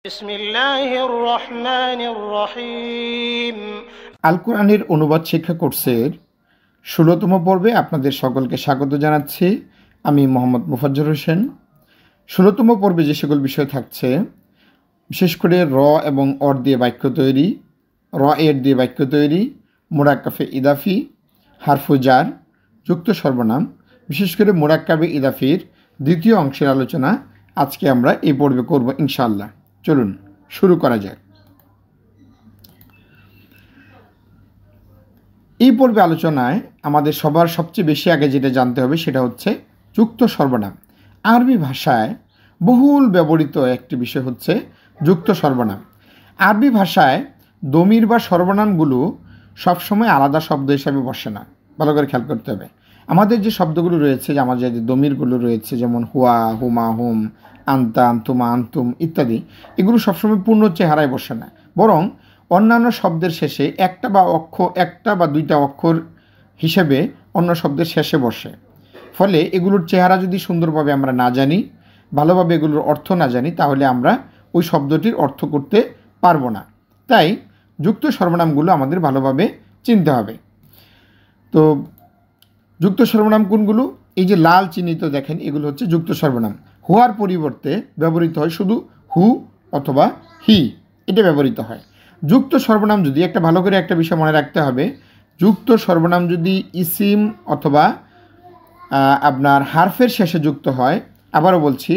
বিসমিল্লাহির রহমানির রহিম। আল কোরআনের অনুবাদ শিক্ষা কোর্সের ১৬তম পর্বে আপনাদের সকলকে স্বাগত জানাচ্ছি। আমি মোহাম্মদ মুফাজ্জল হোসেন। ১৬তম পর্বে যে সকল বিষয় থাকছে, বিশেষ করে র এবং অর দিয়ে বাক্য তৈরি, র এর দিয়ে বাক্য তৈরি, মোরাক্কাফে ইদাফি, হারফুজার, যুক্ত সর্বনাম, বিশেষ করে মোরাক্কাবে ইদাফির দ্বিতীয় অংশের আলোচনা আজকে আমরা এই পর্বে করব ইনশাআল্লাহ। চলুন শুরু করা যাক। এই পর্বে আলোচনায় আমাদের সবার সবচেয়ে বেশি আগে যেটা জানতে হবে সেটা হচ্ছে যুক্ত সর্বনাম। আরবি ভাষায় বহুল ব্যবহৃত একটি বিষয় হচ্ছে যুক্ত সর্বনাম। আরবি ভাষায় দমির বা সর্বনামগুলো সবসময় আলাদা শব্দ হিসাবে বসে না, ভালো করে খেয়াল করতে হবে। আমাদের যে শব্দগুলো রয়েছে, যে আমাদের যে দমিরগুলো রয়েছে, যেমন হুয়া, হুমা, হুম, আন্তা, আন্তুমা, আন্তুম ইত্যাদি, এগুলো সবসময় পূর্ণ চেহারায় বসে না, বরং অন্যান্য শব্দের শেষে একটা বা দুইটা অক্ষর হিসেবে অন্য শব্দের শেষে বসে। ফলে এগুলোর চেহারা যদি সুন্দরভাবে আমরা না জানি, ভালোভাবে এগুলোর অর্থ না জানি, তাহলে আমরা ওই শব্দটির অর্থ করতে পারবো না। তাই যুক্ত সর্বনামগুলো আমাদের ভালোভাবে চিনতে হবে। তো যুক্ত সর্বনাম কোনগুলো? এই যে লাল চিহ্নিত দেখেন, এগুলো হচ্ছে যুক্ত সর্বনাম। হুয়ার পরিবর্তে ব্যবহৃত হয় শুধু হু অথবা হি, এটা ব্যবহৃত হয়। যুক্ত সর্বনাম যদি একটা ভালো করে একটা বিষয় মনে রাখতে হবে, যুক্ত সর্বনাম যদি ইসিম অথবা আপনার হারফের শেষে যুক্ত হয়, আবারও বলছি,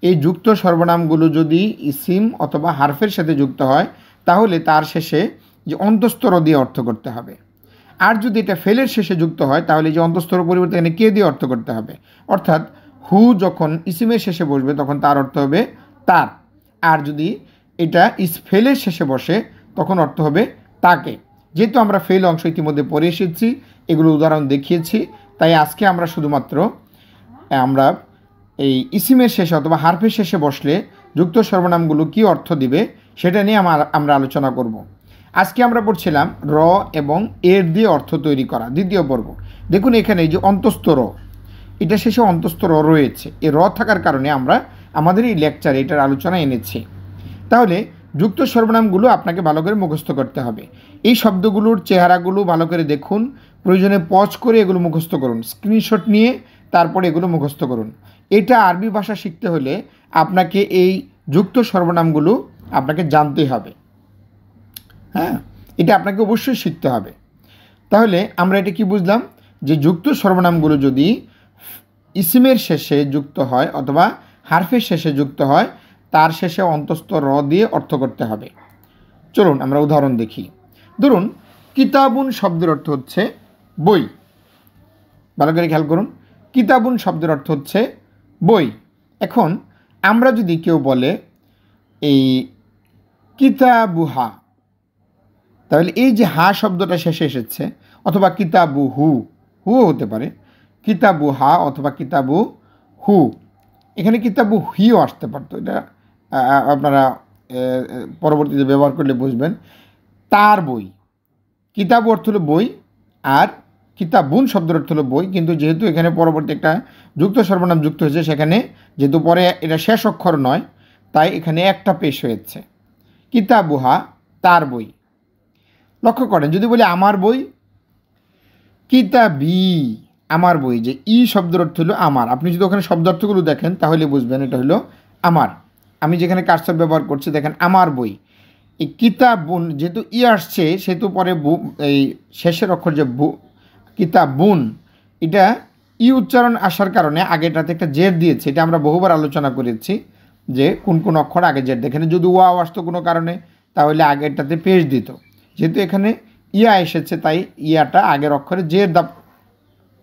এই যুক্ত সর্বনামগুলো যদি ইসিম অথবা হারফের সাথে যুক্ত হয়, তাহলে তার শেষে যে অন্তঃস্তর দিয়ে অর্থ করতে হবে। আর যদি এটা ফেলের শেষে যুক্ত হয়, তাহলে যে অন্তঃস্তর পরিবর্তে এখানে কে দিয়ে অর্থ করতে হবে। অর্থাৎ হু যখন ইসিমের শেষে বসবে তখন তার অর্থ হবে তার, আর যদি এটা ফেলের শেষে বসে তখন অর্থ হবে তাকে। যেহেতু আমরা ফেল অংশ ইতিমধ্যে পড়ে এসেছি, এগুলো উদাহরণ দেখিয়েছি, তাই আজকে আমরা শুধুমাত্র আমরা এই ইসিমের শেষে অথবা হারফের শেষে বসলে যুক্ত সর্বনামগুলো কী অর্থ দিবে সেটা নিয়ে আমরা আলোচনা করব। আজকে আমরা পড়ছিলাম র এবং এর দিয়ে অর্থ তৈরি করা, দ্বিতীয় পর্ব। দেখুন এখানে যে অন্তস্থ র, এটা শেষে অন্তস্থ র রয়েছে। এই র থাকার কারণে আমরা আমাদের এই লেকচারে এটার আলোচনা এনেছি। তাহলে যুক্ত সর্বনামগুলো আপনাকে ভালো করে মুখস্থ করতে হবে। এই শব্দগুলোর চেহারাগুলো ভালো করে দেখুন, প্রয়োজনে পজ করে এগুলো মুখস্থ করুন, স্ক্রিনশট নিয়ে তারপরে এগুলো মুখস্থ করুন। এটা আরবি ভাষা শিখতে হলে আপনাকে এই যুক্ত সর্বনামগুলো আপনাকে জানতেই হবে। হ্যাঁ, এটা আপনাকে অবশ্যই শিখতে হবে। তাহলে আমরা এটা কি বুঝলাম, যে যুক্ত সর্বনামগুলো যদি ইসিমের শেষে যুক্ত হয় অথবা হারফের শেষে যুক্ত হয়, তার শেষে অন্তস্থ র দিয়ে অর্থ করতে হবে। চলুন আমরা উদাহরণ দেখি। ধরুন কিতাবুন শব্দের অর্থ হচ্ছে বই। ভালো করে খেয়াল করুন, কিতাবুন শব্দের অর্থ হচ্ছে বই। এখন আমরা যদি কেউ বলে এই কিতাবুহা, তাহলে এই যে হা শব্দটা শেষে এসেছে, অথবা কিতাবু হু, হুও হতে পারে, কিতাবু হা অথবা কিতাবু হু, এখানে কিতাবু হিও আসতে পারতো। এটা আপনারা পরবর্তীতে ব্যবহার করলে বুঝবেন। তার বই, কিতাব অর্থ হলো বই, আর কিতাবুন শব্দের অর্থ হলো বই, কিন্তু যেহেতু এখানে পরবর্তী একটা যুক্ত সর্বনাম যুক্ত হয়েছে, সেখানে যেহেতু পরে এটা শেষ অক্ষর নয়, তাই এখানে একটা পেশ হয়েছে, কিতাবুহা, তার বই। লক্ষ্য করেন, যদি বলি আমার বই, কিতাবি, আমার বই, যে ই শব্দের অর্থ হলো আমার। আপনি যদি ওখানে শব্দার্থগুলো দেখেন তাহলে বুঝবেন এটা হলো আমার। আমি যেখানে কার্সর ব্যবহার করছি দেখেন, আমার বই। এই কিতাবুন যেহেতু ই আসছে, সেহেতু পরে এই শেষের অক্ষর যে কিতাবুন, এটা ই উচ্চারণ আসার কারণে আগেটাতে একটা জের দিয়েছে। এটা আমরা বহুবার আলোচনা করেছি যে কোন কোন অক্ষর আগে জের দেখেন। যদি ওয়াও আসতো কোনো কারণে, তাহলে আগেরটাতে পেশ দিত। যেহেতু এখানে ইয়া এসেছে, তাই ইয়াটা আগের অক্ষরে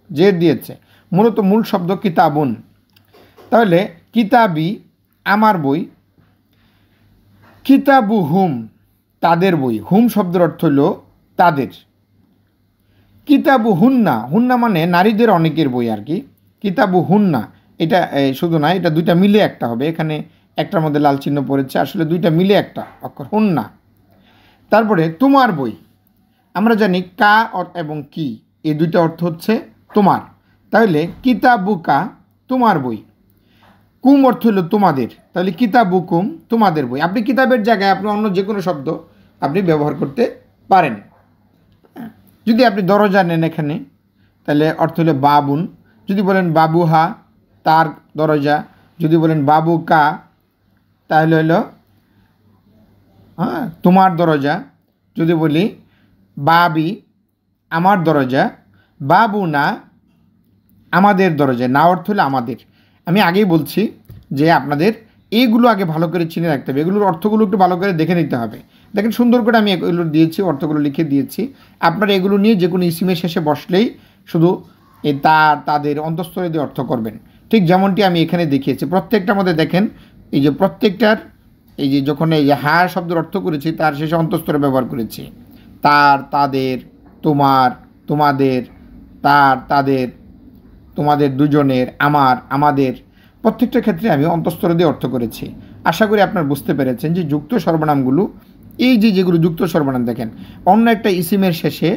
জের দিয়েছে। মূলত মূল শব্দ কিতাবুন। তাহলে কিতাবি, আমার বই, কিতাবু হুম, তাদের বই। হুম শব্দের অর্থ হল তাদের। কিতাবু হুন্না, হুন্না মানে নারীদের অনেকের বই আর কি। কিতাবু হুন্না, এটা শুধু না, এটা দুইটা মিলে একটা হবে। এখানে একটার মধ্যে লাল চিহ্ন পড়েছে, আসলে দুইটা মিলে একটা অক্ষর, হুন্না। তারপরে তোমার বই, আমরা জানি কা এবং কি, এই দুইটা অর্থ হচ্ছে তোমার। তাহলে কিতাবুকা, তোমার বই। কুম অর্থ হলো তোমাদের, তাহলে কিতাবুকুম তোমাদের বই। আপনি কিতাবের জায়গায় আপনি অন্য যে কোনো শব্দ আপনি ব্যবহার করতে পারেন। যদি আপনি দরজা নেন এখানে, তাহলে অর্থ হলো বাবুন। যদি বলেন বাবুহা তার দরজা, যদি বলেন বাবু কা তাহলে হলো তোমার দরজা। যদি বলি বাবি আমার দরজা, বাবু না আমাদের দরজা, না অর্থ হলো আমাদের। আমি আগেই বলছি যে আপনাদের এইগুলো আগে ভালো করে চিনে রাখতে হবে, এগুলোর অর্থগুলো একটু ভালো করে দেখে নিতে হবে। দেখেন সুন্দর করে আমি এগুলো দিয়েছি, অর্থগুলো লিখে দিয়েছি। আপনারা এগুলো নিয়ে যে কোনো ইসিমের শেষে বসলেই শুধু এই তার তাদের অন্তঃস্থলে দিয়ে অর্থ করবেন, ঠিক যেমনটি আমি এখানে দেখিয়েছি। প্রত্যেকটার মধ্যে দেখেন এই যে প্রত্যেকটার এই যে যখন এই যে হার শব্দের অর্থ করেছি তার শেষে অন্তঃস্থলে ব্যবহার করেছি। তার তাদের, তোমার তোমাদের, তার তাদের, তোমাদের দুজনের, আমার আমাদের, প্রত্যেকটা ক্ষেত্রে আমি অন্তঃস্থলে দিয়ে অর্থ করেছি। আশা করি আপনারা বুঝতে পেরেছেন যে যুক্ত সর্বনামগুলো এই যে যেগুলো যুক্ত সর্বনাম দেখেন অন্য একটা ইসিমের শেষে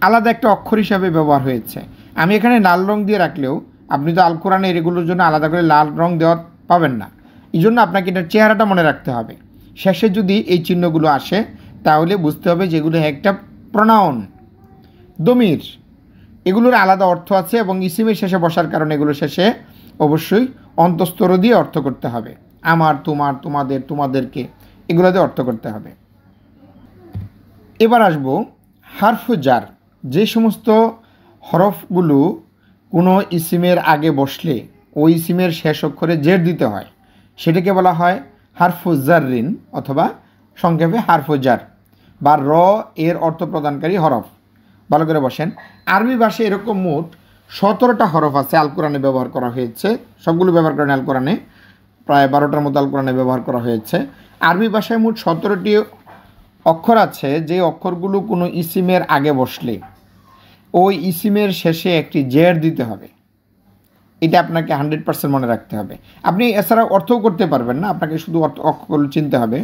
আলাদা একটা অক্ষর হিসাবে ব্যবহার হয়েছে। আমি এখানে লাল রং দিয়ে রাখলেও আপনি তো আল কোরআনের এগুলোর জন্য আলাদা করে লাল রং দেওয়া পাবেন না। এই জন্য আপনাকে এটার চেহারাটা মনে রাখতে হবে। শেষে যদি এই চিহ্নগুলো আসে তাহলে বুঝতে হবে যে এগুলো একটা প্রনাউন, দমির, এগুলোর আলাদা অর্থ আছে এবং ইসিমের শেষে বসার কারণে এগুলো শেষে অবশ্যই অন্তঃস্থল দিয়ে অর্থ করতে হবে। আমার, তোমার, তোমাদের, তোমাদেরকে, এগুলো দিয়ে অর্থ করতে হবে। এবার আসবো হারফু জার। যে সমস্ত হরফগুলো কোনো ইসিমের আগে বসলে ওই ইসিমের শেষ অক্ষরে জের দিতে হয় সেটাকে বলা হয় হারফু জাররিন অথবা সংক্ষেপে হারফু জার বা র এর অর্থ প্রদানকারী হরফ। ভালো করে বসেন। আরবি ভাষায় এরকম মোট 17টা হরফ আছে আল কোরআনে ব্যবহার করা হয়েছে। সবগুলো ব্যবহার করেন আল কোরআনে, প্রায় 12টার মতো আল কোরআনে ব্যবহার করা হয়েছে। আরবি ভাষায় মোট 17টি অক্ষর আছে যে অক্ষরগুলো কোনো ইসিমের আগে বসলে ওই ইসিমের শেষে একটি জের দিতে হবে। এটা আপনাকে 100% মনে রাখতে হবে। আপনি এছাড়া অর্থও করতে পারবেন না, আপনাকে শুধু অক্ষরগুলো চিনতে হবে।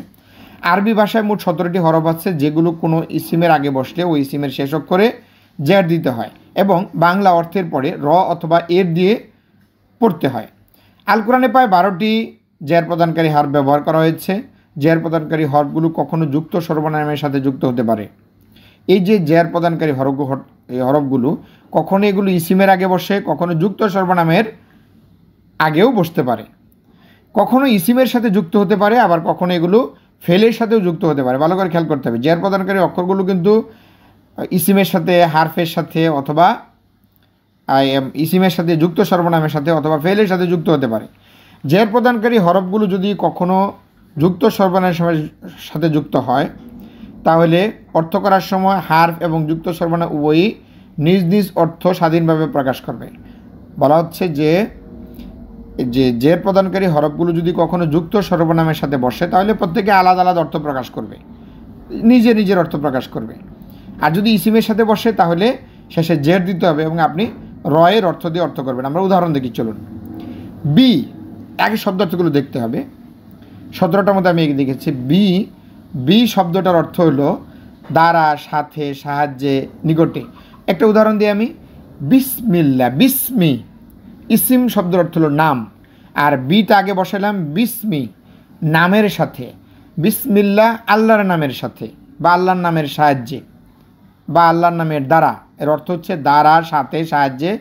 আরবি ভাষায় মোট 17টি হরফ আছে যেগুলো কোনো ইসিমের আগে বসলে ওই ইসিমের শেষ অক্ষরে জের দিতে হয় এবং বাংলা অর্থের পরে র অথবা এর দিয়ে পড়তে হয়। আল কোরআনে প্রায় 12টি জের প্রদানকারী হরফ ব্যবহার করা হয়েছে। জের প্রদানকারী হরফগুলো কখনো যুক্ত সর্বনামের সাথে যুক্ত হতে পারে। এই যে জের প্রদানকারী হরফগুলো কখনো এগুলো ইসিমের আগে বসে, কখনো যুক্ত সর্বনামের আগেও বসতে পারে, কখনো ইসিমের সাথে যুক্ত হতে পারে, আবার কখনো এগুলো ফেলের সাথেও যুক্ত হতে পারে। ভালো করে খেয়াল করতে হবে। জের প্রদানকারী অক্ষরগুলো কিন্তু ইসিমের সাথে, হারফের সাথে অথবা ইসিমের সাথে, যুক্ত সর্বনামের সাথে অথবা ফেলের সাথে যুক্ত হতে পারে। জের প্রদানকারী হরফগুলো যদি কখনো যুক্ত সর্বনামের সাথে যুক্ত হয় তাহলে অর্থ করার সময় হারফ এবং যুক্ত সর্বনাম উভয়ই নিজ নিজ অর্থ স্বাধীনভাবে প্রকাশ করবে। বলা হচ্ছে যে জের প্রদানকারী হরফগুলো যদি কখনো যুক্ত সর্বনামের সাথে বসে তাহলে প্রত্যেকে আলাদা আলাদা অর্থ প্রকাশ করবে, নিজে নিজের অর্থ প্রকাশ করবে। আর যদি ইসিমের সাথে বসে তাহলে শেষে জের দিতে হবে এবং আপনি রয়ের অর্থ দিয়ে অর্থ করবেন। আমরা উদাহরণ দেখি, চলুন। বি, আগে শব্দার্থগুলো দেখতে হবে। 17টার মধ্যে আমি দেখেছি বি। বি শব্দটার অর্থ হলো দ্বারা, সাথে, সাহায্যে, নিকটে। একটা উদাহরণ দিই আমি। বিসমিল্লা, বিসমি ইসিম শব্দের অর্থ হলো নাম, আর বিটা আগে বসালাম বিসমি নামের সাথে। বিসমিল্লা আল্লাহর নামের সাথে বা আল্লাহর নামের সাহায্যে বা আল্লাহর নামের দ্বারা, এর অর্থ হচ্ছে দ্বারা, সাথে, সাহায্যে।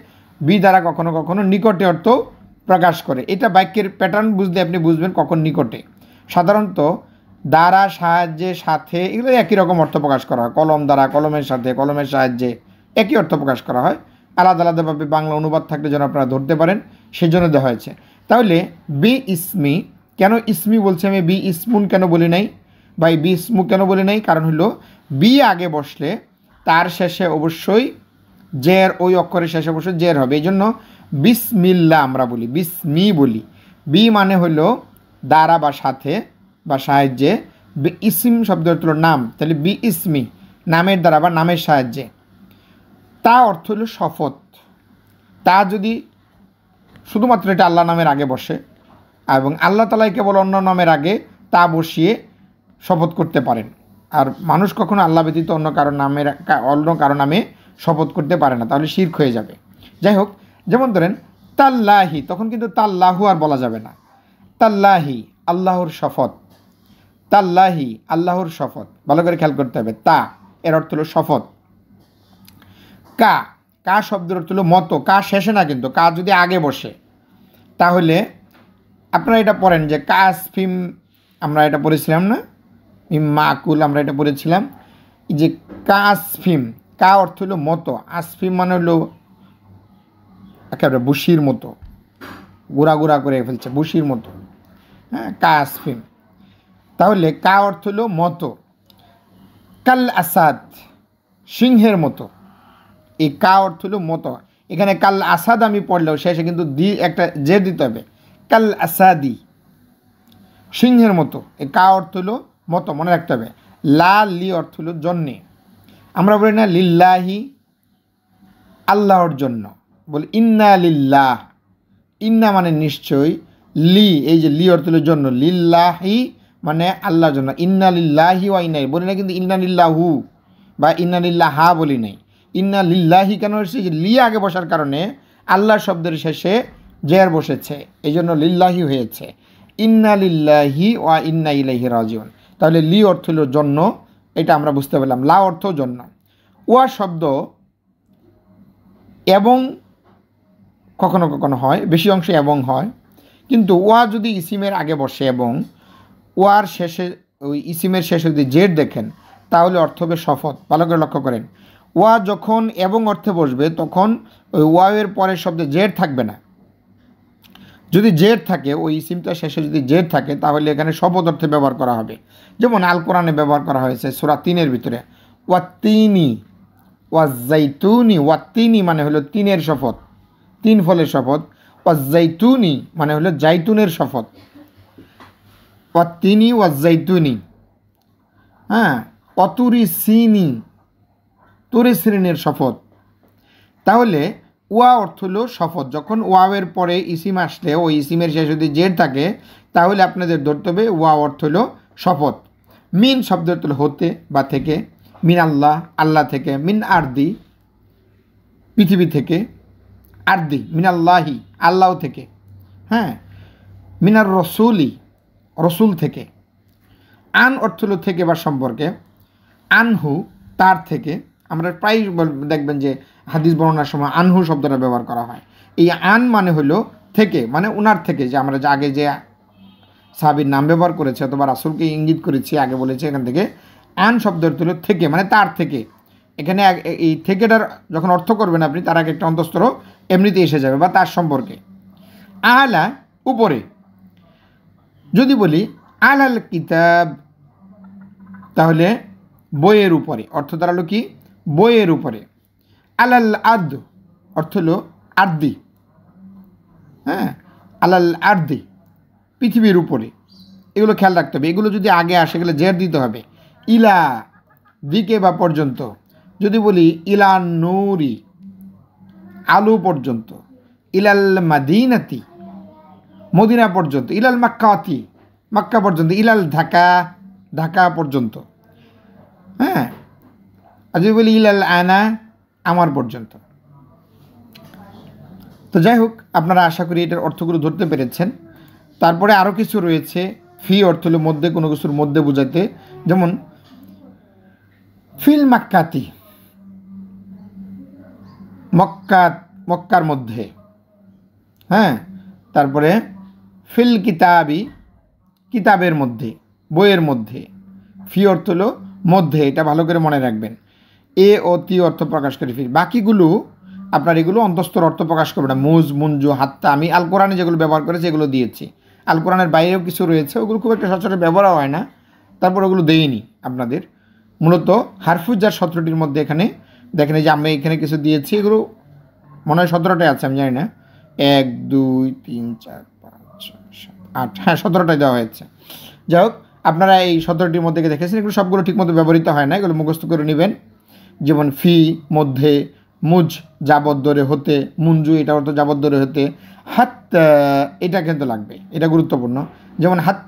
বি দ্বারা কখনো কখনো নিকটে অর্থ প্রকাশ করে। এটা বাক্যের প্যাটার্ন বুঝলে আপনি বুঝবেন কখন নিকটে। সাধারণত দ্বারা, সাহায্যে, সাথে এগুলো একই রকম অর্থ প্রকাশ করা হয়। কলম দ্বারা, কলমের সাথে, কলমের সাহায্যে একই অর্থ প্রকাশ করা হয়। আলাদা আলাদাভাবে বাংলা অনুবাদ থাকলে যেন আপনারা ধরতে পারেন সেই জন্য দেওয়া হয়েছে। তাহলে বি ইসমি, কেন ইসমি বলছি আমি, বি ইসমুন কেন বলি নাই বা বি ইসমু কেন বলি নাই? কারণ হলো বি আগে বসলে তার শেষে অবশ্যই জের, ওই অক্ষরের শেষে অবশ্যই জের হবে। এই জন্য বিসমিল্লা আমরা বলি, বিসমি বলি। বি মানে হলো দ্বারা বা সাথে বা সাহায্যে। বি ইসিম শব্দের অর্থ হলো নাম, তাহলে বি ইসমি নামের দ্বারা বা নামের সাহায্যে। তা অর্থ হলো শপথ। তা যদি শুধুমাত্র এটা আল্লাহ নামের আগে বসে এবং আল্লাহ তাআলাই কেবল অন্য নামের আগে তা বসিয়ে শপথ করতে পারেন, আর মানুষ কখনো আল্লাহ ব্যতীত অন্য কারো নামে শপথ করতে পারে না, তাহলে শিরক হয়ে যাবে। যাই হোক, যেমন ধরেন তাল্লাহি, তখন কিন্তু তাল্লাহু আর বলা যাবে না। তাল্লাহি আল্লাহর শপথ, তাল্লাহি আল্লাহর শপথ, ভালো করে খেয়াল করতে হবে। তা এর অর্থ হলো শপথ। কা, কা শব্দের অর্থ হলো মতো, কা শেষে না কিন্তু, কা যদি আগে বসে তাহলে আপনারা এটা পড়েন যে কাসফিম, আমরা এটা পড়েছিলাম না, মাকুল আমরা এটা পড়েছিলাম, এই যে কাসফিম, কা অর্থ হলো মতো, আসফিম মানে হলো একেবারে বুশির মতো, গুড়া গুড়া করে ফেলছে বুশির মতো, হ্যাঁ কাসফিম। তাহলে কা অর্থ হলো মতো। কাল আসাদ সিংহের মতো, এই কা অর্থ হলো মতো। এখানে কাল আসাদ আমি পড়লেও শেষে কিন্তু একটা জে দিতে হবে, কাল আসাদি সিংহের মতো, এই কা অর্থ হলো মতো, মনে রাখতে হবে। লা লি অর্থ হলো জন্যে, আমরা বলি না লিল্লাহি আল্লাহর জন্য, বলি ইন্না লিল্লাহ, ইন্না মানে নিশ্চয়ই, লি এই যে লি অর্থ হলো জন্য, লিল্লাহি মানে আল্লাহর জন্য, ইন্না লিল্লাহি ওয়া ইন্না, বলি না কিন্তু ইন্না লিল্লাহু বা ইন্না লিল্লাহা বলি নাই, ইন্না লিল্লাহি কেন হয়েছে, যে লি আগে বসার কারণে আল্লাহ শব্দের শেষে জের বসেছে, এই জন্য লিল্লাহি হয়েছে। ইন্না লিল্লাহি ওয়া ইন্না ইলাইহি রাজিউন, তাহলে লি অর্থ হলো জন্য, এটা আমরা বুঝতে পারলাম। লা অর্থ জন্য। ওয়া শব্দ এবং কখনো কখনো হয়, বেশি অংশে এবং হয়, কিন্তু ওয়া যদি ইসিমের আগে বসে এবং ওয়ার শেষে, ওই ইসিমের শেষে যদি জেড দেখেন তাহলে অর্থ হবে শপথ। ভালো করে লক্ষ্য করেন, ওয়া যখন এবং অর্থে বসবে তখন ওই ওয়াওয়ের পরের শব্দে জেড থাকবে না। যদি জেড থাকে, ওই ইসিমটার শেষে যদি জেড থাকে তাহলে এখানে শপথ অর্থে ব্যবহার করা হবে। যেমন আল কোরআনে ব্যবহার করা হয়েছে সূরা 3-এর ভিতরে, ওয়াত্তিনি ওয়াজ্জাইতুনি, ওয়াত্তিনি মানে হলো তিনের শপথ, তিন ফলের শপথ, ওয়াজ্জাইতুনি মানে হলো জাইতুনের শপথ, ওয়াত্তিনি ওয়াজ্জাইতুনি, হ্যাঁ অতুরি সিনি তুরি শ্রেণীর শপথ। তাহলে ওয়া অর্থ হলো শপথ, যখন ওয়াওয়ের পরে ইসিম আসলে ওই ইসিমের শেষে যদি জেড থাকে তাহলে আপনাদের ধরতে হবে ওয়া অর্থ হলো শপথ। মিন শব্দ অর্থ হলো হতে বা থেকে, মিন আল্লাহ আল্লাহ থেকে, মিন আরদি পৃথিবী থেকে, আরদি মিন আল্লাহি আল্লাহ থেকে, হ্যাঁ মিনার রসুলি রসুল থেকে। আন অর্থ হলো থেকে বা সম্পর্কে, আনহু তার থেকে, আমরা প্রায় দেখবেন যে হাদিস বর্ণনার সময় আনহু শব্দটা ব্যবহার করা হয়। এই আন মানে হলো থেকে, মানে উনার থেকে, যে আমরা যে আগে যে সাহাবীর নাম ব্যবহার করেছি অথবা রাসূলকে ইঙ্গিত করেছি আগে বলেছি, এখান থেকে আন শব্দ অর্থ হলো থেকে, মানে তার থেকে। এখানে এই থেকেটার যখন অর্থ করবেন আপনি, তার আগে একটা অন্তঃস্থ এমনিতে এসে যাবে, বা তার সম্পর্কে। আলা উপরে, যদি বলি আলাল কিতাব তাহলে বইয়ের উপরে, অর্থ দাঁড়ালো কি বইয়ের উপরে। আলাল আর্দ অর্থ হলো আর্দি, হ্যাঁ আলাল আর্দি পৃথিবীর উপরে। এগুলো খেয়াল রাখতে হবে, এগুলো যদি আগে আসে গেলে জের দিতে হবে। ইলা দিকে বা পর্যন্ত, যদি বলি ইলা নূরি আলু পর্যন্ত, ইলাল মাদিনাতি মদিনা পর্যন্ত, ইলাল মাক্কাতি মক্কা পর্যন্ত, ইলাল ঢাকা ঢাকা পর্যন্ত, হ্যাঁ আর যদি বলি ইলাল আনা আমার পর্যন্ত। তো যাই হোক, আপনারা আশা করি এটার অর্থগুলো ধরতে পেরেছেন। তারপরে আরও কিছু রয়েছে, ফি অর্থ হলো মধ্যে, কোনো কিছুর মধ্যে বোঝাতে, যেমন ফিল মাক্কাতি মক্কার মধ্যে, হ্যাঁ তারপরে ফিল কিতাবি কিতাবের মধ্যে বইয়ের মধ্যে, ফি অর্থ হলো মধ্যে, এটা ভালো করে মনে রাখবেন। এ ও তি অর্থ প্রকাশ করে ফি, বাকিগুলো আপনার এগুলো অন্তঃস্থর অর্থ প্রকাশ করবে না। মুজ মুঞ্জু হাত্তা আমি আল কোরআনে যেগুলো ব্যবহার করেছি এগুলো দিয়েছি, আল কোরআনের বাইরেও কিছু রয়েছে, ওগুলো খুব একটা সচরাচর ব্যবহার হয় না, তারপর ওগুলো দেইনি আপনাদের। মূলত হারফুজার 17টির মধ্যে এখানে দেখেন যে আমরা এখানে কিছু দিয়েছি, এগুলো মনে হয় 17টাই আছে, আমি জানি না, 1 2 3 4 5 6 7 8, হ্যাঁ 17টাই দেওয়া হয়েছে। যাই হোক, আপনারা এই 17টির মধ্যে দেখেছেন, এগুলো সবগুলো ঠিকমতো ব্যবহৃত হয় না, এগুলো মুখস্থ করে নেবেন। যেমন ফি মধ্যে, মুজ যাবত ধরে হতে, মুঞ্জু এটা অর্থ যাবত ধরে হতে, হাত এটা কিন্তু লাগবে, এটা গুরুত্বপূর্ণ। যেমন হাত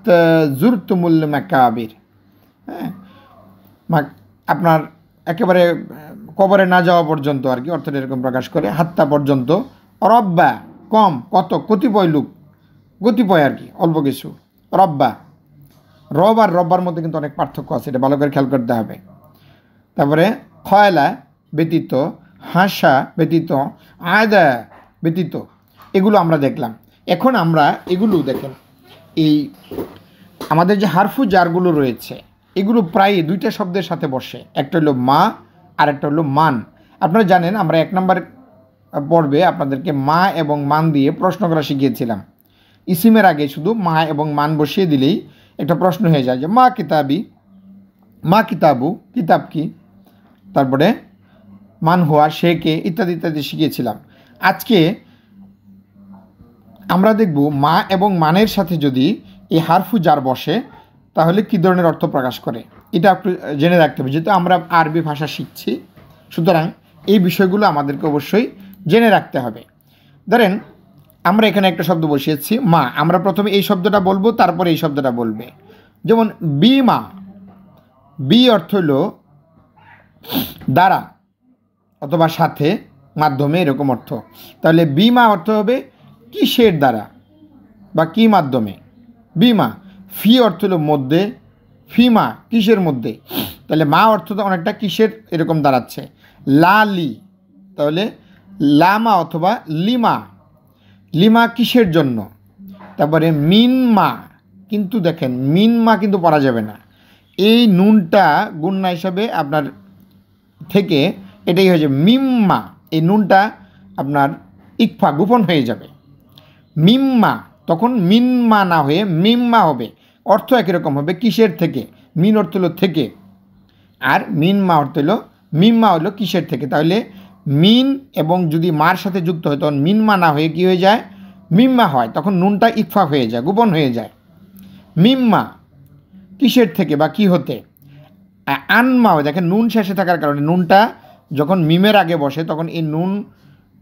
জুরতুমুল মাকাবির, হ্যাঁ আপনার একেবারে কবরে না যাওয়া পর্যন্ত আর কি, অর্থটা এরকম প্রকাশ করে। হাত্তা পর্যন্ত, রব্বা কম কত কতিপয় লোক, গতিপয় আর কি, অল্প কিছু। রব্বা, রব আর রব্বার মধ্যে কিন্তু অনেক পার্থক্য আছে, এটা ভালো করে খেয়াল করতে হবে। তারপরে খয়লা ব্যতীত, হাসা ব্যতীত, আয়দা ব্যতীত, এগুলো আমরা দেখলাম। এখন আমরা এগুলো দেখেন, এই আমাদের যে হারফু জারগুলো রয়েছে এগুলো প্রায় দুইটা শব্দের সাথে বসে, একটা হলো মা আর একটা হলো মান। আপনারা জানেন আমরা 1 নম্বর পর্বে আপনাদেরকে মা এবং মান দিয়ে প্রশ্ন করা শিখিয়েছিলাম। ইসিমের আগে শুধু মা এবং মান বসিয়ে দিলেই একটা প্রশ্ন হয়ে যায় যে মা কিতাবি, মা কিতাবু, কিতাব কি, তারপরে মান হওয়া, সে কে, ইত্যাদি ইত্যাদি শিখিয়েছিলাম। আজকে আমরা দেখব মা এবং মানের সাথে যদি এই হারফু জার বসে তাহলে কী ধরনের অর্থ প্রকাশ করে, এটা একটু জেনে রাখতে হবে। যেহেতু আমরা আরবি ভাষা শিখছি, সুতরাং এই বিষয়গুলো আমাদেরকে অবশ্যই জেনে রাখতে হবে। ধরেন আমরা এখানে একটা শব্দ বসিয়েছি মা, আমরা প্রথমে এই শব্দটা বলবো, তারপরে এই শব্দটা বলবে। যেমন বি মা, বি অর্থ হলো দ্বারা অথবা সাথে, মাধ্যমে, এরকম অর্থ। তাহলে বিমা অর্থ হবে কিসের দ্বারা বা কি মাধ্যমে, বিমা। ফি অর্থ হলো মধ্যে, ফিমা কিসের মধ্যে, তাহলে মা অর্থ তো অনেকটা কিসের এরকম দাঁড়াচ্ছে। লালি, তাহলে লামা অথবা লিমা, লিমা কিসের জন্য। তারপরে মিনমা, কিন্তু দেখেন মিনমা কিন্তু পড়া যাবে না, এই নুনটা গুন্না হিসাবে আপনার থেকে এটাই হয়ে যাবে মিম্মা, এই নুনটা আপনার ইকফা গোপন হয়ে যাবে। মিম্মা, তখন মিনমা না হয়ে মিম্মা হবে, অর্থ একই রকম হবে কিসের থেকে, মিন অর্থ হলো থেকে, আর মিনমা অর্থ হলো, মিম্মা হলো কিসের থেকে। তাহলে মিন এবং যদি মার সাথে যুক্ত হয় তখন মিনমা না হয়ে কী হয়ে যায়, মিম্মা হয়, তখন নুনটা ইকফা হয়ে যায়, গোপন হয়ে যায়। মিম্মা কিসের থেকে বা কি হতে। আনমা, দেখেন নুন শেষে থাকার কারণে নুনটা যখন মিমের আগে বসে তখন এই নুন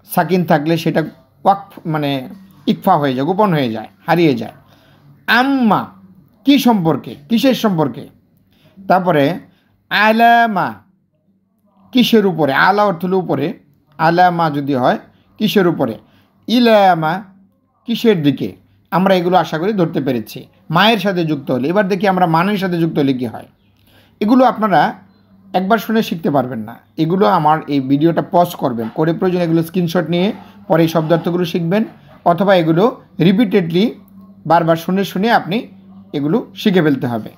সাকিন থাকলে সেটা ওয়াকফ মানে ইকফা হয়ে যায়, গোপন হয়ে যায়, হারিয়ে যায়। আম্মা কি সম্পর্কে, কিসের সম্পর্কে। তারপরে আলামা কিসের উপরে, আলা অর্থ হলো উপরে, আলামা যদি হয় কিসের উপরে। ইলামা কিসের দিকে। আমরা এগুলো আশা করি ধরতে পেরেছি মায়ের সাথে যুক্ত হলে। এবার দেখি আমরা মানের সাথে যুক্ত হলে কী হয়। এগুলো আপনারা একবার শুনে শিখতে পারবেন না, এগুলো আমার এই ভিডিওটা পজ করবেন, করে প্রয়োজন এগুলো স্ক্রিনশট নিয়ে পরে এই শব্দার্থগুলো শিখবেন, অথবা এগুলো রিপিটেডলি বারবার শুনে শুনে আপনি এগুলো শিখে ফেলতে হবে।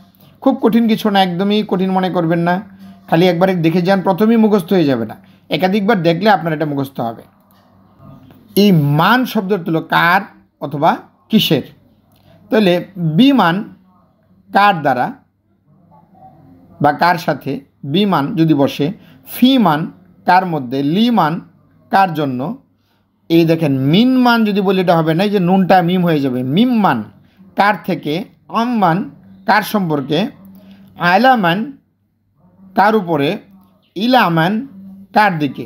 খুব কঠিন কিছু না, একদমই কঠিন মনে করবেন না, খালি একবার দেখে যান, প্রথমেই মুখস্থ হয়ে যাবে না, একাধিকবার দেখলে আপনার এটা মুখস্থ হবে। এই মান শব্দটি হলো কার অথবা কিসের। তাহলে বিমান কার দ্বারা বা কার সাথে, বিমান যদি বসে, ফিমান কার মধ্যে, লিমান কার জন্য। এই দেখেন মিনমান যদি বলি এটা হবে না, এই যে নুনটা মিম হয়ে যাবে, মিমমান কার থেকে, আম্মান কার সম্পর্কে, আলামান কার উপরে, ইলামান কার দিকে।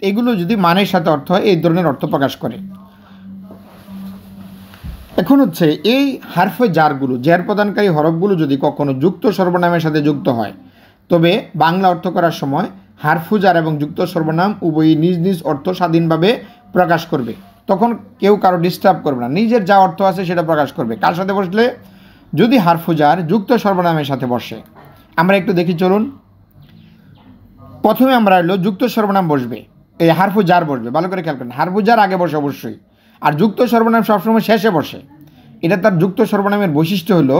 এগুলো যদি মানের সাথে অর্থ হয় এই ধরনের অর্থ প্রকাশ করে। এখন হচ্ছে এই হারফে জারগুলো, জার প্রদানকারী হরফগুলো যদি কখনো যুক্ত সর্বনামের সাথে যুক্ত হয় তবে বাংলা অর্থ করার সময় হারফু জার এবং যুক্ত সর্বনাম উভয়ই নিজ নিজ অর্থ স্বাধীনভাবে প্রকাশ করবে। তখন কেউ কারো ডিস্টার্ব করবে না, নিজের যা অর্থ আছে সেটা প্রকাশ করবে। কার সাথে বসলে, যদি হারফু জার যুক্ত সর্বনামের সাথে বসে। আমরা একটু দেখি চলুন। প্রথমে আমরা হলো যুক্ত সর্বনাম বসবে, এই হারফু জার বসবে, ভালো করে খেয়াল করেন, হারফু জার আগে বসে অবশ্যই, আর যুক্ত সর্বনাম সবসময় শেষে বসে। এটা তার যুক্ত সর্বনামের বৈশিষ্ট্য হলো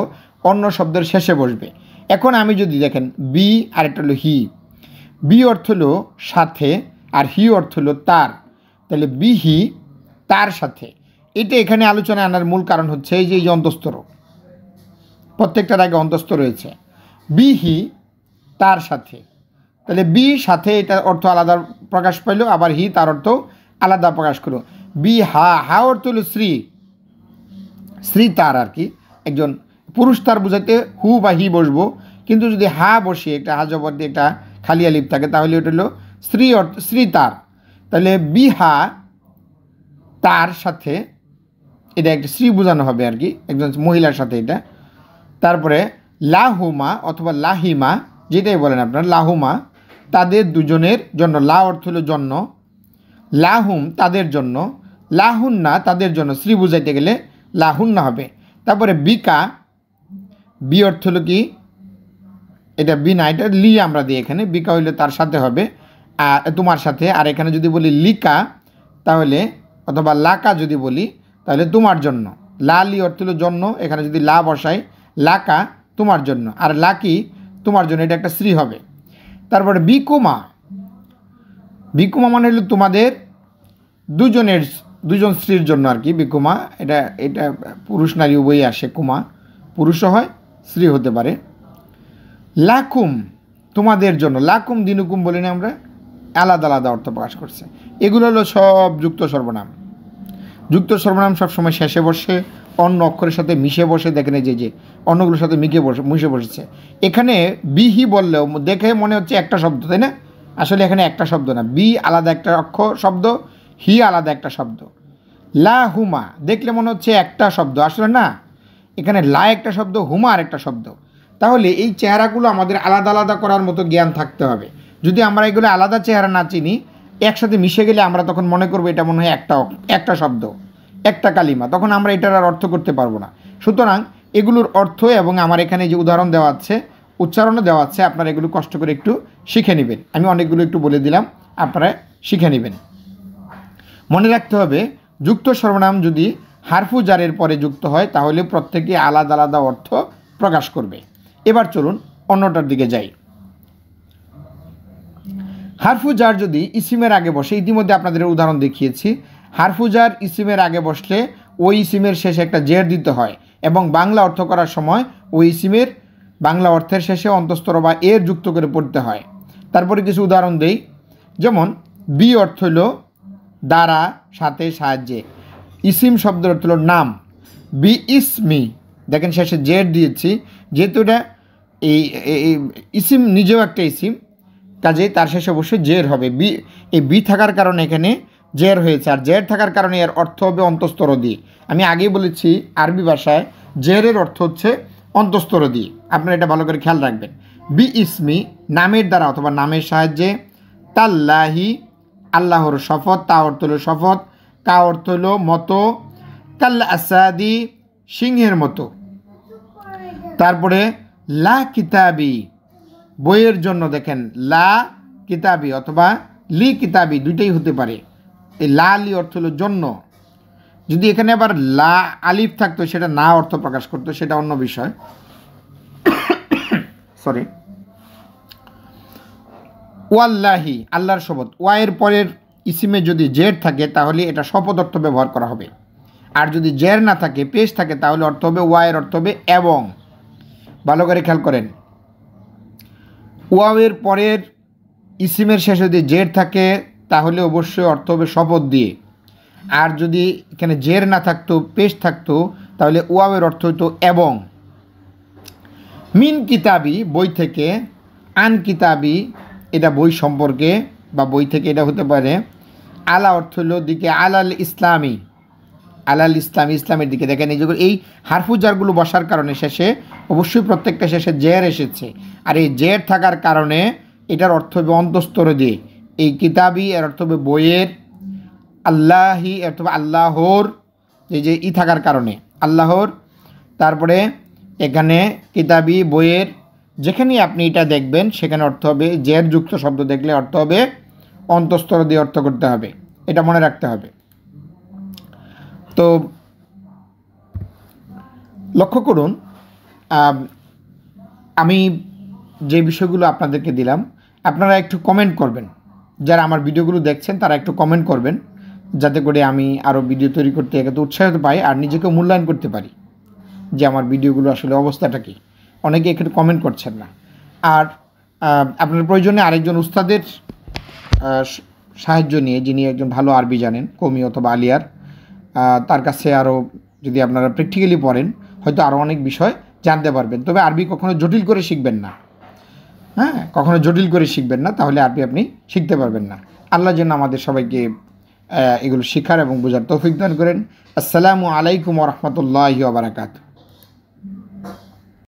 অন্য শব্দের শেষে বসবে। এখন আমি যদি দেখেন বি আর একটা হলো হি, বি অর্থ হলো সাথে আর হি অর্থ হলো তার, তাহলে বিহি তার সাথে। এটা এখানে আলোচনায় আনার মূল কারণ হচ্ছে এই যে অন্তস্তর, প্রত্যেকটার আগে অন্তস্থ রয়েছে, বিহি তার সাথে। তাহলে বি সাথে, এটা অর্থ আলাদা প্রকাশ পাইল, আবার হি তার অর্থ আলাদা প্রকাশ করলো। বি হা, হা অর্থ হলো স্ত্রী, স্ত্রী তার আর কি, একজন পুরুষ তার বোঝাতে হু বা হি বসবো, কিন্তু যদি হা বসে একটা হা জবর দিয়ে একটা খালি আলিফ থাকে তাহলে ওটা হলো স্ত্রী অর্থ, স্ত্রী তার। তাহলে বিহা তার সাথে, এটা একটা স্ত্রী বোঝানো হবে আর কি, একজন মহিলার সাথে এটা। তারপরে লাহুমা অথবা লাহিমা যেটাই বলেন আপনার, লাহুমা তাদের দুজনের জন্য, লা অর্থ হলো জন্য, লাহুম তাদের জন্য, লাহুন্না তাদের জন্য, স্ত্রী বুঝাইতে গেলে লাহুন্না হবে। তারপরে বিকা, বি অর্থ হলো কি, এটা বি না, এটা লি আমরা দিই এখানে, বিকা হইলে তার সাথে হবে, আর তোমার সাথে। আর এখানে যদি বলি লিকা তাহলে, অথবা লাকা যদি বলি তাহলে তোমার জন্য। লা লি অর্থ হলো জন্য, এখানে যদি লা বসাই, লাকা তোমার জন্য, আর লাকি তোমার জন্য, এটা একটা স্ত্রী হবে। তারপরে বিকুমা, বিকুমা মানে হলো তোমাদের দুজন স্ত্রীর জন্য আর কি বিকুমা। এটা এটা পুরুষ নারী উভয়ই আসে, কুমা পুরুষও হয়, স্ত্রী হতে পারে। লাকুম তোমাদের জন্য, লাকুম দিনুকুম বলি না আমরা, আলাদা আলাদা অর্থ প্রকাশ করছে। এগুলো হলো সব যুক্ত সর্বনাম। যুক্ত সর্বনাম সবসময় শেষে বসে, অন্য অক্ষরের সাথে মিশে বসে। দেখেন এই যে অন্যগুলোর সাথে মিশে বসেছে। এখানে বিহি বললেও দেখে মনে হচ্ছে একটা শব্দ, তাই না? আসলে এখানে একটা শব্দ না, বি আলাদা একটা অক্ষর শব্দ, হি আলাদা একটা শব্দ। লা হুমা দেখলে মনে হচ্ছে একটা শব্দ, আসলে না, এখানে লা একটা শব্দ, হুমা আর একটা শব্দ। তাহলে এই চেহারাগুলো আমাদের আলাদা আলাদা করার মতো জ্ঞান থাকতে হবে। যদি আমরা এগুলো আলাদা চেহারা না চিনি, একসাথে মিশে গেলে আমরা তখন মনে করবো এটা মনে হয় একটা শব্দ, একটা কালিমা, তখন আমরা এটার আর অর্থ করতে পারবো না। সুতরাং এগুলোর অর্থ এবং আমার এখানে যে উদাহরণ দেওয়া আছে, উচ্চারণও দেওয়া আছে, আপনারা এগুলো কষ্ট করে একটু শিখে নেবেন। আমি অনেকগুলো একটু বলে দিলাম, আপনারা শিখে নেবেন। মনে রাখতে হবে, যুক্ত সর্বনাম যদি হারফু জারের পরে যুক্ত হয় তাহলে প্রত্যেকে আলাদা আলাদা অর্থ প্রকাশ করবে। এবার চলুন অন্যটার দিকে যাই। হারফু জার যদি ইসিমের আগে বসে, ইতিমধ্যে আপনাদের উদাহরণ দেখিয়েছি, হারফু জার ইসিমের আগে বসলে ওই ইসিমের শেষে একটা জের দিতে হয়, এবং বাংলা অর্থ করার সময় ওই ইসিমের বাংলা অর্থের শেষে অন্তঃস্থ বা এর যুক্ত করে পড়তে হয়। তারপরে কিছু উদাহরণ দেই, যেমন বি অর্থ হল দ্বারা, সাথে, সাহায্যে। ইসিম শব্দের অর্থ হল নাম। বি ইসমি, দেখেন শেষে জের দিয়েছি, যেহেতু এটা এই ইসিম নিজেও একটা ইসিম, কাজেই তার শেষে অবশ্যই জের হবে। এই বি থাকার কারণে এখানে জের হয়েছে, আর জের থাকার কারণে এর অর্থ হবে অন্তঃস্থরদি। আমি আগেই বলেছি আরবি ভাষায় জেরের অর্থ হচ্ছে অন্তঃস্থরদি, আপনারা এটা ভালো করে খেয়াল রাখবেন। বি ইসমি নামের দ্বারা অথবা নামের সাহায্যে। তাল্লাহি আল্লাহর শপথ, তা অর্থ হলো শপথ, কা অর্থ হলো মতো, কাল আসাদি সিংহের মতো। তারপরে লা কিতাবি বইয়ের জন্য, দেখেন লা কিতাবি অথবা লি কিতাবি দুইটাই হতে পারে। এই লা লি অর্থ হলো জন্য। যদি এখানে আবার লা আলিফ থাকতো সেটা না অর্থ প্রকাশ করতো, সেটা অন্য বিষয়। সরি। ওয়াল্লাহি আল্লাহর শপথ, ওয়াইয়ের পরের ইসিমে যদি জের থাকে তাহলে এটা শপথ অর্থ ব্যবহার করা হবে, আর যদি জের না থাকে, পেশ থাকে, তাহলে অর্থ হবে ওয়াইয়ের অর্থ হবে এবং। ভালো করে খেয়াল করেন, ওয়াওয়ের পরের ইসিমের শেষে যদি জের থাকে তাহলে অবশ্যই অর্থ হবে শপথ দিয়ে, আর যদি এখানে জের না থাকতো, পেশ থাকতো, তাহলে ওয়াওয়ের অর্থ হতো এবং। মিন কিতাবি বই থেকে, আন কিতাবি এটা বই সম্পর্কে বা বই থেকে, এটা হতে পারে। আলা অর্থ হলো দিকে, আলাল ইসলামী, আলাল ইসলামী ইসলামের দিকে। দেখেন এই হারফু জারগুলো বসার কারণে শেষে অবশ্যই প্রত্যেকটা শেষে জের এসেছে, আর এই জের থাকার কারণে এটার অর্থ হবে অন্তঃস্থর দিয়ে। এই কিতাবি এর অর্থ হবে বইয়ের, আল্লাহি এর অর্থ হবে আল্লাহর, এই যে ই থাকার কারণে আল্লাহর। তারপরে এখানে কিতাবি বইয়ের, যেখানেই আপনি এটা দেখবেন সেখানে অর্থ হবে, জের যুক্ত শব্দ দেখলে অর্থ হবে অন্তঃস্থর দিয়ে অর্থ করতে হবে, এটা মনে রাখতে হবে। তো লক্ষ্য করুন, আমি যে বিষয়গুলো আপনাদেরকে দিলাম, আপনারা একটু কমেন্ট করবেন। যারা আমার ভিডিওগুলো দেখছেন তারা একটু কমেন্ট করবেন, যাতে করে আমি আরও ভিডিও তৈরি করতে এত উৎসাহিত পাই আর নিজেকে মূল্যায়ন করতে পারি যে আমার ভিডিওগুলো আসলে অবস্থাটা কী। অনেকে এখানে কমেন্ট করছেন না। আর আপনার প্রয়োজনে আরেকজন উস্তাদের সাহায্য নিয়ে, যিনি একজন ভালো আরবি জানেন, কওমি অথবা আলিয়ার, তার কাছে আরও যদি আপনারা প্র্যাকটিক্যালি পড়েন হয়তো আরও অনেক বিষয় জানতে পারবেন। তবে আরবি কখনো জটিল করে শিখবেন না, হ্যাঁ, কখনো জটিল করে শিখবেন না, তাহলে আরবি আপনি শিখতে পারবেন না। আল্লাহ যেন আমাদের সবাইকে এগুলো শেখার এবং বোঝার তৌফিক দান করেন। আসসালামু আলাইকুম ওয়া রাহমাতুল্লাহি ওয়া বারাকাতুহু।